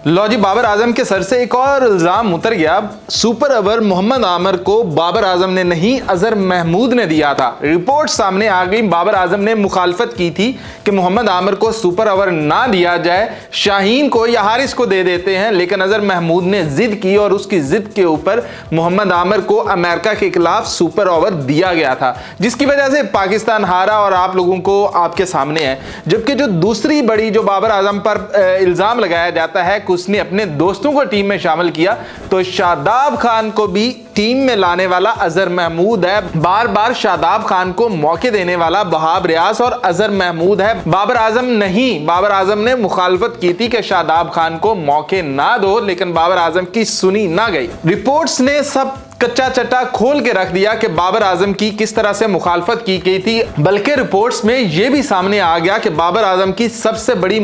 लो जी, बाबर आजम के सर से एक और इल्जाम उतर गया। सुपर ओवर मोहम्मद आमिर को बाबर आजम ने नहीं, अजहर महमूद ने दिया था। रिपोर्ट सामने आ गई। बाबर आजम ने मुखालफत की थी कि मोहम्मद आमिर को सुपर ओवर ना दिया जाए, शाहीन को या हारिस को दे देते हैं, लेकिन अजहर महमूद ने जिद की और उसकी जिद के ऊपर मोहम्मद आमिर को अमेरिका के खिलाफ सुपर ओवर दिया गया था, जिसकी वजह से पाकिस्तान हारा और आप लोगों को आपके सामने है। जबकि जो दूसरी बड़ी जो बाबर आजम पर इल्जाम लगाया जाता है कि उसने अपने दोस्तों को टीम में शामिल किया, तो शादाब खान को भी टीम में लाने वाला अजहर महमूद है। बार बार शादाब खान को मौके देने वाला वहाब रियाज और अजहर महमूद है, बाबर आजम नहीं। बाबर आजम ने मुखालफत की थी कि शादाब खान को मौके ना दो, लेकिन बाबर आजम की सुनी ना गई। रिपोर्ट्स ने सब कच्चा चट्टा खोल के रख दिया कि बाबर आजम की किस तरह से मुखालफत की गई थी। बल्कि रिपोर्ट्स में यह भी सामने आ गया कि बाबर आजम की सबसे बड़ी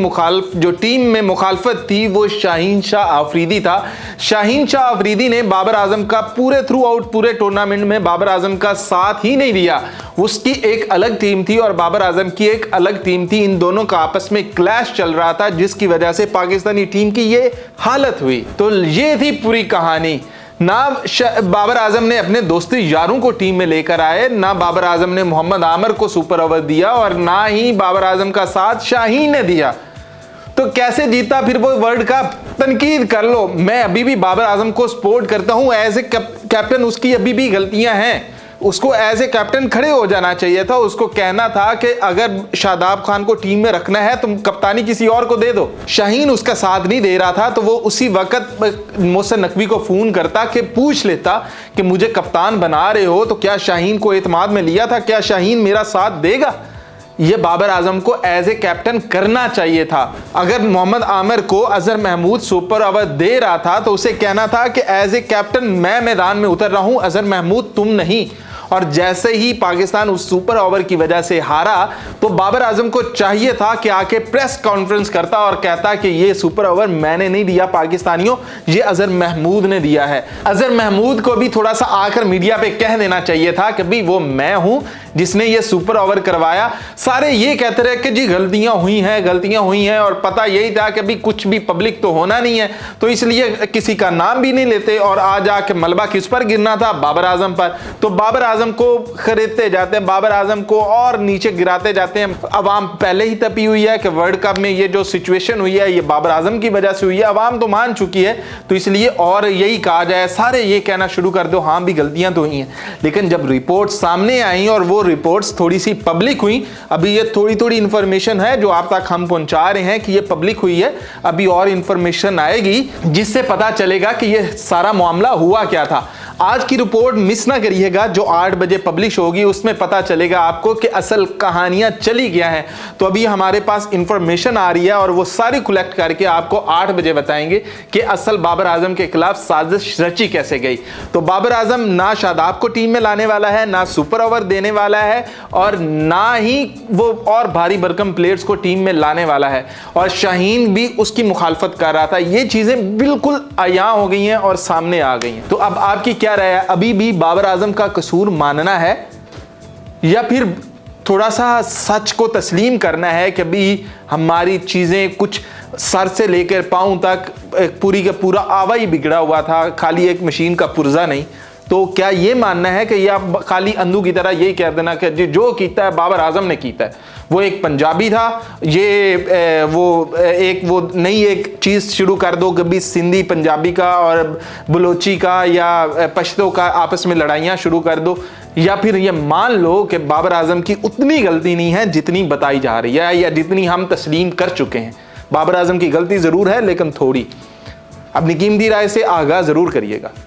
जो टीम में मुखालफत थी वो शाहीन शाह आफरीदी था। शाहीन शाह आफरीदी ने बाबर आजम का थ्रू आउट पूरे टूर्नामेंट में बाबर आजम का साथ ही नहीं दिया। उसकी एक अलग टीम थी और बाबर आजम की एक अलग टीम थी। इन दोनों का आपस में क्लैश चल रहा था, जिसकी वजह से पाकिस्तानी टीम की ये हालत हुई। तो ये थी पूरी कहानी। ना बाबर आजम ने अपने दोस्ती यारों को टीम में लेकर आए, ना बाबर आजम ने मोहम्मद आमिर को सुपर ओवर दिया, और ना ही बाबर आजम का साथ शाहीन ने दिया। तो कैसे जीता फिर वो वर्ल्ड कप? तनकीद कर लो, मैं अभी भी बाबर आजम को सपोर्ट करता हूं एज ए कैप्टन। उसकी अभी भी गलतियां हैं, उसको एज ए कैप्टन खड़े हो जाना चाहिए था। उसको कहना था कि अगर शादाब खान को टीम में रखना है तुम कप्तानी किसी और को दे दो। शाहीन उसका साथ नहीं दे रहा था, तो वो उसी वक्त मोहसिन नकवी को फोन करता कि पूछ लेता कि मुझे कप्तान बना रहे हो तो क्या शाहीन को एतमाद में लिया था, क्या शाहीन मेरा साथ देगा? ये बाबर आजम को एज ए कैप्टन करना चाहिए था। अगर मोहम्मद आमिर को अजहर महमूद सुपर ओवर दे रहा था तो उसे कहना था कि एज ए कैप्टन मैं मैदान में उतर रहा हूं, अजहर महमूद तुम नहीं। और जैसे ही पाकिस्तान उस सुपर ओवर की वजह से हारा, तो बाबर आजम को चाहिए था कि आके प्रेस कॉन्फ्रेंस करता और कहता कि ये सुपर ओवर मैंने नहीं दिया पाकिस्तानियों, ये अजहर महमूद ने दिया है। अजहर महमूद को भी थोड़ा सा आकर मीडिया पे कह देना चाहिए था कि भाई वो मैं हूं जिसने ये सुपर ओवर करवाया। सारे ये कहते रहे कि जी गलतियां हुई हैं, और पता यही था कि भाई कुछ भी पब्लिक तो होना नहीं है, तो इसलिए किसी का नाम भी नहीं लेते। और आज आके मलबा किस पर गिरना था? बाबर आजम पर। तो बाबर आजम को खरीदते जाते हैं, बाबर आजम को और नीचे गिराते जाते हैं। अवाम पहले ही तपी हुई है कि वर्ल्ड कप में ये जो सिचुएशन हुई है ये बाबर आजम की वजह से हुई है, अवाम तो मान चुकी है। तो इसलिए और यही कहा जाए, सारे ये कहना शुरू कर दो हाँ भी गलतियां तो हुई हैं। लेकिन जब रिपोर्ट सामने आई और वो रिपोर्ट्स थोड़ी सी पब्लिक हुई, अभी ये थोड़ी इंफॉर्मेशन है जो आप तक हम पहुंचा रहे हैं कि ये पब्लिक हुई है, अभी और इंफॉर्मेशन आएगी जिससे पता चलेगा कि ये सारा मामला हुआ क्या था। आज की रिपोर्ट मिस ना करिएगा, जो 8 बजे पब्लिश होगी उसमें पता चलेगा आपको कि असल कहानियां चली क्या हैं। तो अभी हमारे पास इंफॉर्मेशन आ रही है और वो सारी कलेक्ट करके आपको 8 बजे बताएंगे कि असल बाबर आजम के खिलाफ साजिश रची कैसे गई। तो बाबर आजम ना शादाब को टीम में लाने वाला है, ना सुपर ओवर देने वाला है, और ना ही वो और भारी भरकम प्लेयर्स को टीम में लाने वाला है। और शाहीन भी उसकी मुखालफत कर रहा था। ये चीजें बिल्कुल आया हो गई हैं और सामने आ गई हैं। तो अब आपकी क्या राय है? अभी भी बाबर आजम का कसूर मानना है या फिर थोड़ा सा सच को तस्लीम करना है कि अभी हमारी चीजें कुछ सर से लेकर पांव तक पूरी का पूरा आवा ही बिगड़ा हुआ था, खाली एक मशीन का पुर्जा नहीं? तो क्या ये मानना है कि या खाली अंधू की तरह यही कह देना कि जो कीता है बाबर आजम ने कीता है? वो एक पंजाबी था, ये वो नई एक चीज़ शुरू कर दो कि भी सिंधी पंजाबी का और बलोची का या पश्तो का आपस में लड़ाइयाँ शुरू कर दो, या फिर ये मान लो कि बाबर आजम की उतनी गलती नहीं है जितनी बताई जा रही है या जितनी हम तस्लीम कर चुके हैं। बाबर आजम की गलती ज़रूर है लेकिन थोड़ी। अपनी कीमती राय से आगाह ज़रूर करिएगा।